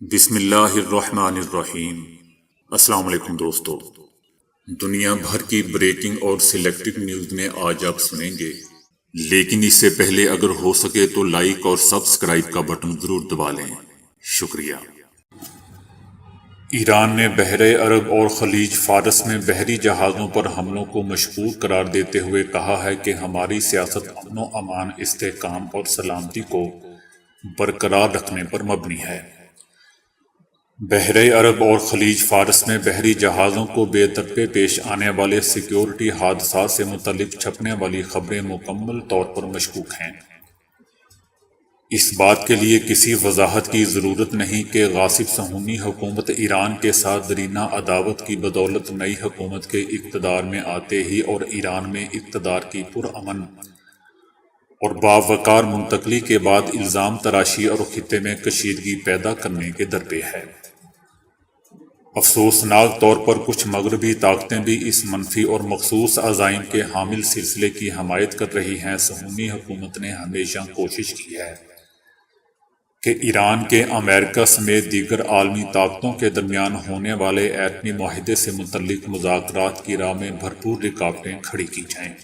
بسم اللہ الرحمن الرحیم۔ السلام علیکم دوستو، دنیا بھر کی بریکنگ اور سلیکٹڈ نیوز میں آج آپ سنیں گے، لیکن اس سے پہلے اگر ہو سکے تو لائک اور سبسکرائب کا بٹن ضرور دبا لیں۔ شکریہ۔ ایران نے بحر عرب اور خلیج فارس میں بحری جہازوں پر حملوں کو مشکوک قرار دیتے ہوئے کہا ہے کہ ہماری سیاست امن و امان، استحکام اور سلامتی کو برقرار رکھنے پر مبنی ہے۔ بحر عرب اور خلیج فارس میں بحری جہازوں کو بے ترتیب پیش آنے والے سیکیورٹی حادثات سے متعلق چھپنے والی خبریں مکمل طور پر مشکوک ہیں۔ اس بات کے لیے کسی وضاحت کی ضرورت نہیں کہ غاصب صہیونی حکومت ایران کے ساتھ دیرینہ عداوت کی بدولت نئی حکومت کے اقتدار میں آتے ہی اور ایران میں اقتدار کی پرامن اور باوقار منتقلی کے بعد الزام تراشی اور خطے میں کشیدگی پیدا کرنے کے درپے ہے۔ افسوسناک طور پر کچھ مغربی طاقتیں بھی اس منفی اور مخصوص عزائم کے حامل سلسلے کی حمایت کر رہی ہیں۔ صہیونی حکومت نے ہمیشہ کوشش کی ہے کہ ایران کے امریکہ سمیت دیگر عالمی طاقتوں کے درمیان ہونے والے ایٹمی معاہدے سے متعلق مذاکرات کی راہ میں بھرپور رکاوٹیں کھڑی کی جائیں۔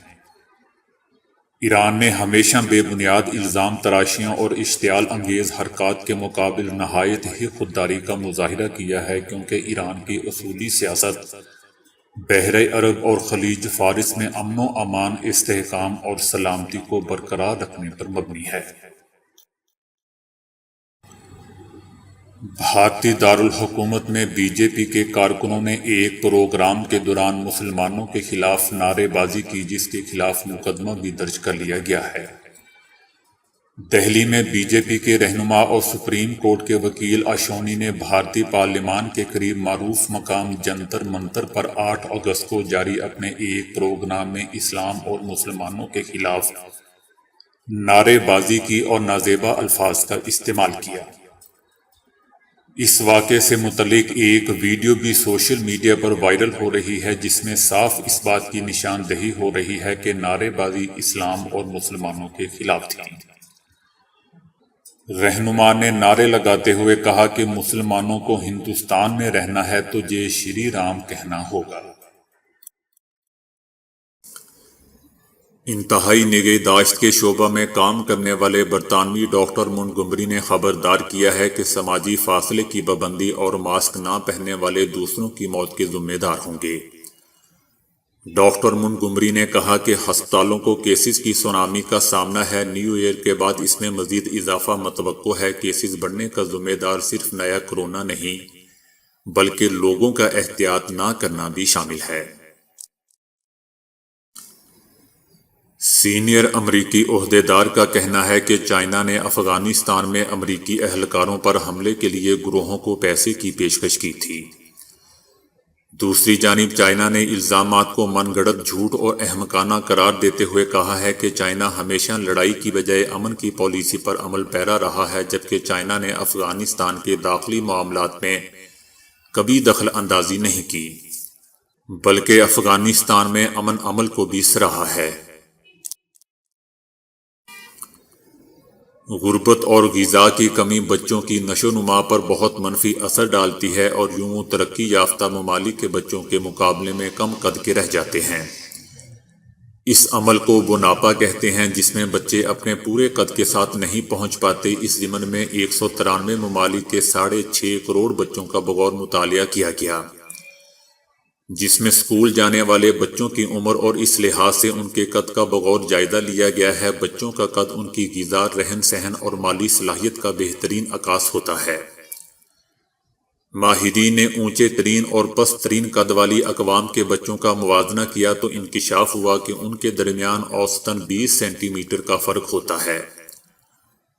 ایران نے ہمیشہ بے بنیاد الزام تراشیوں اور اشتعال انگیز حرکات کے مقابل نہایت ہی خودداری کا مظاہرہ کیا ہے، کیونکہ ایران کی اصولی سیاست بحر عرب اور خلیج فارس میں امن و امان، استحکام اور سلامتی کو برقرار رکھنے پر مبنی ہے۔ بھارتی دارالحکومت میں بی جے پی کے کارکنوں نے ایک پروگرام کے دوران مسلمانوں کے خلاف نعرے بازی کی، جس کے خلاف مقدمہ بھی درج کر لیا گیا ہے۔ دہلی میں بی جے پی کے رہنما اور سپریم کورٹ کے وکیل اشونی نے بھارتی پارلیمان کے قریب معروف مقام جنتر منتر پر 8 اگست کو جاری اپنے ایک پروگرام میں اسلام اور مسلمانوں کے خلاف نعرے بازی کی اور نازیبا الفاظ کا استعمال کیا۔ اس واقعے سے متعلق ایک ویڈیو بھی سوشل میڈیا پر وائرل ہو رہی ہے، جس میں صاف اس بات کی نشاندہی ہو رہی ہے کہ نعرے بازی اسلام اور مسلمانوں کے خلاف تھی۔ رہنما نے نعرے لگاتے ہوئے کہا کہ مسلمانوں کو ہندوستان میں رہنا ہے تو جے شری رام کہنا ہوگا۔ انتہائی نگہداشت کے شعبہ میں کام کرنے والے برطانوی ڈاکٹر مونٹگومری نے خبردار کیا ہے کہ سماجی فاصلے کی پابندی اور ماسک نہ پہننے والے دوسروں کی موت کے ذمہ دار ہوں گے۔ ڈاکٹر مونٹگومری نے کہا کہ ہسپتالوں کو کیسز کی سونامی کا سامنا ہے۔ نیو ایئر کے بعد اس میں مزید اضافہ متوقع ہے۔ کیسز بڑھنے کا ذمہ دار صرف نیا کرونا نہیں، بلکہ لوگوں کا احتیاط نہ کرنا بھی شامل ہے۔ سینئر امریکی عہدیدار کا کہنا ہے کہ چائنا نے افغانستان میں امریکی اہلکاروں پر حملے کے لیے گروہوں کو پیسے کی پیشکش کی تھی۔ دوسری جانب چائنا نے الزامات کو من گھڑت، جھوٹ اور احمقانہ قرار دیتے ہوئے کہا ہے کہ چائنا ہمیشہ لڑائی کی بجائے امن کی پالیسی پر عمل پیرا رہا ہے، جبکہ چائنا نے افغانستان کے داخلی معاملات میں کبھی دخل اندازی نہیں کی، بلکہ افغانستان میں امن عمل کو بھی سراہا ہے۔ غربت اور غذا کی کمی بچوں کی نشو و نما پر بہت منفی اثر ڈالتی ہے اور یوں ترقی یافتہ ممالک کے بچوں کے مقابلے میں کم قد کے رہ جاتے ہیں۔ اس عمل کو بناپا کہتے ہیں، جس میں بچے اپنے پورے قد کے ساتھ نہیں پہنچ پاتے۔ اس ضمن میں 193 ممالک کے 6.5 کروڑ بچوں کا بغور مطالعہ کیا گیا، جس میں اسکول جانے والے بچوں کی عمر اور اس لحاظ سے ان کے قد کا بغور جائزہ لیا گیا ہے۔ بچوں کا قد ان کی غذا، رہن سہن اور مالی صلاحیت کا بہترین عکاس ہوتا ہے۔ ماہرین نے اونچے ترین اور پست ترین قد والی اقوام کے بچوں کا موازنہ کیا تو انکشاف ہوا کہ ان کے درمیان اوسطاً 20 سینٹی میٹر کا فرق ہوتا ہے۔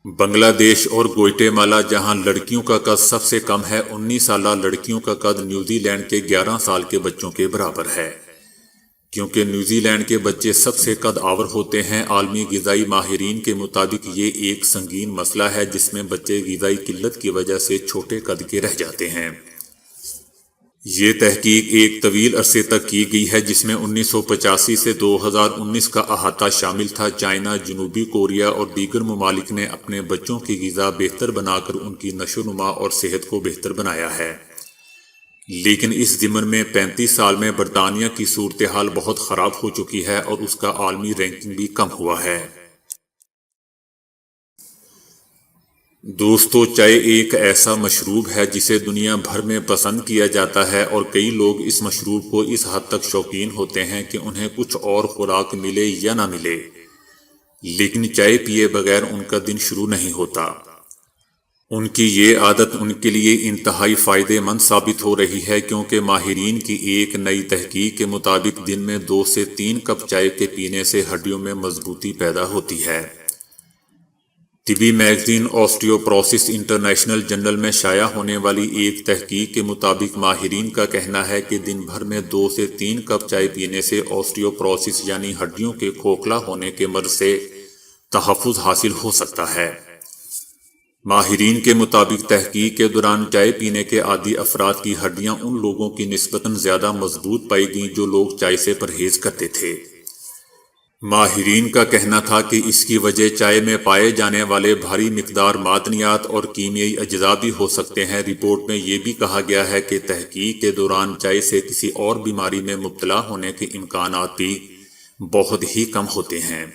بنگلہ دیش اور گوئٹے مالا، جہاں لڑکیوں کا قد سب سے کم ہے، 19 سالہ لڑکیوں کا قد نیوزی لینڈ کے 11 سال کے بچوں کے برابر ہے۔ کیونکہ نیوزی لینڈ کے بچے سب سے قد آور ہوتے ہیں، عالمی غذائی ماہرین کے مطابق یہ ایک سنگین مسئلہ ہے جس میں بچے غذائی قلت کی وجہ سے چھوٹے قد کے رہ جاتے ہیں۔ یہ تحقیق ایک طویل عرصے تک کی گئی ہے جس میں 1985 سے 2019 کا احاطہ شامل تھا۔ چائنا، جنوبی کوریا اور دیگر ممالک نے اپنے بچوں کی غذا بہتر بنا کر ان کی نشو و نما اور صحت کو بہتر بنایا ہے، لیکن اس ضمن میں 35 سال میں برطانیہ کی صورتحال بہت خراب ہو چکی ہے اور اس کا عالمی رینکنگ بھی کم ہوا ہے۔ دوستو، چائے ایک ایسا مشروب ہے جسے دنیا بھر میں پسند کیا جاتا ہے اور کئی لوگ اس مشروب کو اس حد تک شوقین ہوتے ہیں کہ انہیں کچھ اور خوراک ملے یا نہ ملے، لیکن چائے پیے بغیر ان کا دن شروع نہیں ہوتا۔ ان کی یہ عادت ان کے لیے انتہائی فائدہ مند ثابت ہو رہی ہے، کیونکہ ماہرین کی ایک نئی تحقیق کے مطابق دن میں 2 سے 3 کپ چائے کے پینے سے ہڈیوں میں مضبوطی پیدا ہوتی ہے۔ طبی میگزین آسٹیوپروسس انٹرنیشنل جرنل میں شائع ہونے والی ایک تحقیق کے مطابق ماہرین کا کہنا ہے کہ دن بھر میں 2 سے 3 کپ چائے پینے سے آسٹیوپروسس یعنی ہڈیوں کے کھوکھلا ہونے کے مرض سے تحفظ حاصل ہو سکتا ہے۔ ماہرین کے مطابق تحقیق کے دوران چائے پینے کے عادی افراد کی ہڈیاں ان لوگوں کی نسبتاً زیادہ مضبوط پائی گئیں جو لوگ چائے سے پرہیز کرتے تھے۔ ماہرین کا کہنا تھا کہ اس کی وجہ چائے میں پائے جانے والے بھاری مقدار معدنیات اور کیمیائی اجزاء بھی ہو سکتے ہیں۔ رپورٹ میں یہ بھی کہا گیا ہے کہ تحقیق کے دوران چائے سے کسی اور بیماری میں مبتلا ہونے کے امکانات بھی بہت ہی کم ہوتے ہیں،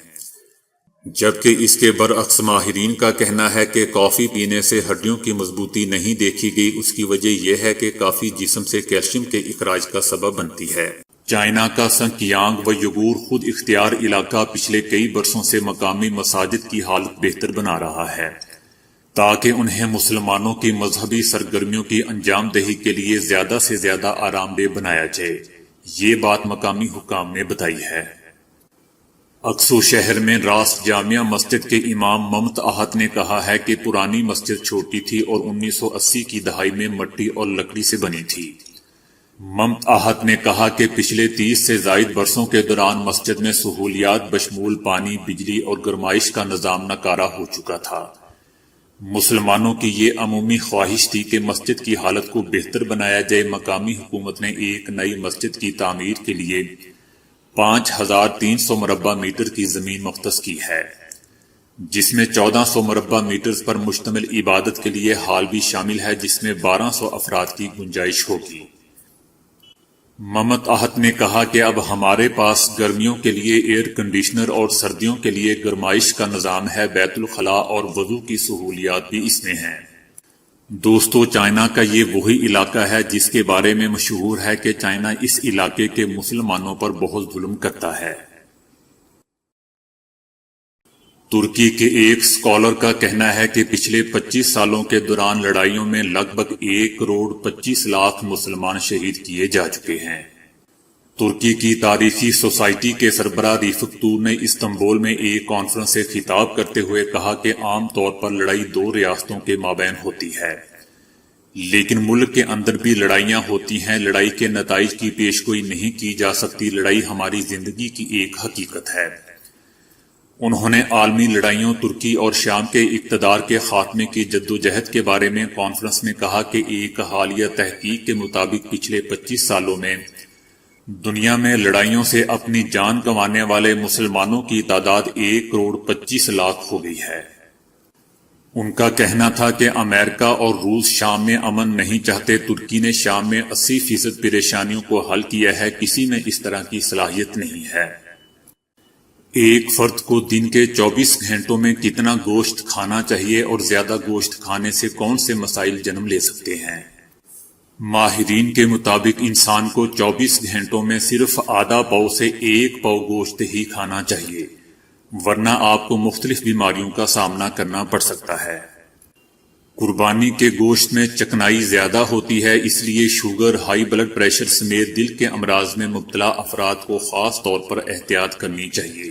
جبکہ اس کے برعکس ماہرین کا کہنا ہے کہ کافی پینے سے ہڈیوں کی مضبوطی نہیں دیکھی گئی۔ اس کی وجہ یہ ہے کہ کافی جسم سے کیلشیم کے اخراج کا سبب بنتی ہے۔ چائنا کا سنکیانگ و یگور خود اختیار علاقہ پچھلے کئی برسوں سے مقامی مساجد کی حالت بہتر بنا رہا ہے تاکہ انہیں مسلمانوں کی مذہبی سرگرمیوں کی انجام دہی کے لیے زیادہ سے زیادہ آرام دہ بنایا جائے۔ یہ بات مقامی حکام نے بتائی ہے۔ اکسو شہر میں راس جامعہ مسجد کے امام ممت احد نے کہا ہے کہ پرانی مسجد چھوٹی تھی اور 1980 کی دہائی میں مٹی اور لکڑی سے بنی تھی۔ ممت احد نے کہا کہ پچھلے 30 سے زائد برسوں کے دوران مسجد میں سہولیات بشمول پانی، بجلی اور گرمائش کا نظام ناکارہ ہو چکا تھا۔ مسلمانوں کی یہ عمومی خواہش تھی کہ مسجد کی حالت کو بہتر بنایا جائے۔ مقامی حکومت نے ایک نئی مسجد کی تعمیر کے لیے 5300 مربع میٹر کی زمین مختص کی ہے، جس میں 1400 مربع میٹر پر مشتمل عبادت کے لیے ہال بھی شامل ہے جس میں 1200 افراد کی گنجائش ہوگی۔ ممت احد نے کہا کہ اب ہمارے پاس گرمیوں کے لیے ایئر کنڈیشنر اور سردیوں کے لیے گرمائش کا نظام ہے۔ بیت الخلاء اور وضو کی سہولیات بھی اس میں ہیں۔ دوستو، چائنا کا یہ وہی علاقہ ہے جس کے بارے میں مشہور ہے کہ چائنا اس علاقے کے مسلمانوں پر بہت ظلم کرتا ہے۔ ترکی کے ایک اسکالر کا کہنا ہے کہ پچھلے 25 سالوں کے دوران لڑائیوں میں لگ بھگ 1 کروڑ 25 لاکھ مسلمان شہید کیے جا چکے ہیں۔ ترکی کی تاریخی سوسائٹی کے سربراہ رفیق تور نے استنبول میں ایک کانفرنس سے خطاب کرتے ہوئے کہا کہ عام طور پر لڑائی 2 ریاستوں کے مابین ہوتی ہے، لیکن ملک کے اندر بھی لڑائیاں ہوتی ہیں۔ لڑائی کے نتائج کی پیشگوئی نہیں کی جا سکتی۔ لڑائی ہماری زندگی کی ایک حقیقت ہے۔ انہوں نے عالمی لڑائیوں، ترکی اور شام کے اقتدار کے خاتمے کی جدوجہد کے بارے میں کانفرنس میں کہا کہ ایک حالیہ تحقیق کے مطابق پچھلے 25 سالوں میں دنیا میں لڑائیوں سے اپنی جان گنوانے والے مسلمانوں کی تعداد 1 کروڑ 25 لاکھ ہو گئی ہے۔ ان کا کہنا تھا کہ امریکہ اور روس شام میں امن نہیں چاہتے۔ ترکی نے شام میں 80% پریشانیوں کو حل کیا ہے۔ کسی میں اس طرح کی صلاحیت نہیں ہے۔ ایک فرد کو دن کے 24 گھنٹوں میں کتنا گوشت کھانا چاہیے اور زیادہ گوشت کھانے سے کون سے مسائل جنم لے سکتے ہیں؟ ماہرین کے مطابق انسان کو 24 گھنٹوں میں صرف آدھا پاؤ سے 1 پاؤ گوشت ہی کھانا چاہیے، ورنہ آپ کو مختلف بیماریوں کا سامنا کرنا پڑ سکتا ہے۔ قربانی کے گوشت میں چکنائی زیادہ ہوتی ہے، اس لیے شوگر، ہائی بلڈ پریشر سمیت دل کے امراض میں مبتلا افراد کو خاص طور پر احتیاط کرنی چاہیے۔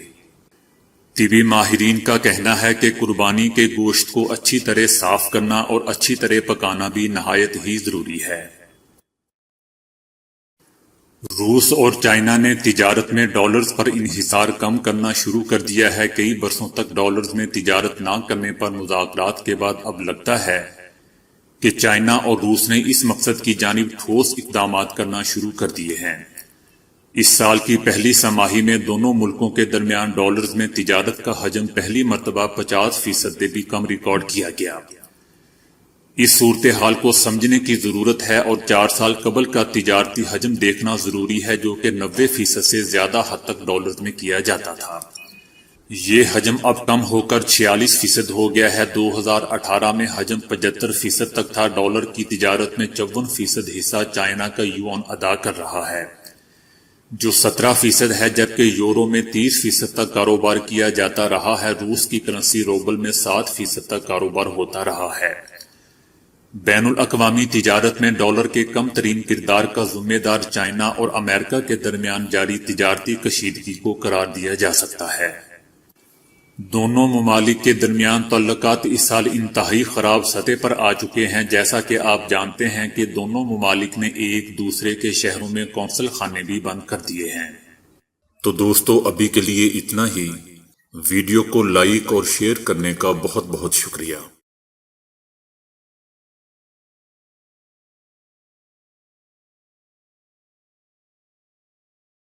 طبی ماہرین کا کہنا ہے کہ قربانی کے گوشت کو اچھی طرح صاف کرنا اور اچھی طرح پکانا بھی نہایت ہی ضروری ہے۔ روس اور چائنا نے تجارت میں ڈالرز پر انحصار کم کرنا شروع کر دیا ہے۔ کئی برسوں تک ڈالرز میں تجارت نہ کرنے پر مذاکرات کے بعد اب لگتا ہے کہ چائنا اور روس نے اس مقصد کی جانب ٹھوس اقدامات کرنا شروع کر دیے ہیں۔ اس سال کی پہلی سہ ماہی میں دونوں ملکوں کے درمیان ڈالرز میں تجارت کا حجم پہلی مرتبہ 50% سے بھی کم ریکارڈ کیا گیا۔ اس صورتحال کو سمجھنے کی ضرورت ہے اور 4 سال قبل کا تجارتی حجم دیکھنا ضروری ہے جو کہ 90% سے زیادہ حد تک ڈالرز میں کیا جاتا تھا۔ یہ حجم اب کم ہو کر 46% ہو گیا ہے۔ 2018 میں حجم 75% تک تھا۔ ڈالر کی تجارت میں 54% حصہ چائنا کا یوان ادا کر رہا ہے جو 17% ہے، جبکہ یورو میں 30% تک کاروبار کیا جاتا رہا ہے۔ روس کی کرنسی روبل میں 7% تک کاروبار ہوتا رہا ہے۔ بین الاقوامی تجارت میں ڈالر کے کم ترین کردار کا ذمہ دار چائنا اور امریکہ کے درمیان جاری تجارتی کشیدگی کو قرار دیا جا سکتا ہے۔ دونوں ممالک کے درمیان تعلقات اس سال انتہائی خراب سطح پر آ چکے ہیں، جیسا کہ آپ جانتے ہیں کہ دونوں ممالک نے ایک دوسرے کے شہروں میں قونصل خانے بھی بند کر دیے ہیں۔ تو دوستو، ابھی کے لیے اتنا ہی۔ ویڈیو کو لائک اور شیئر کرنے کا بہت بہت شکریہ۔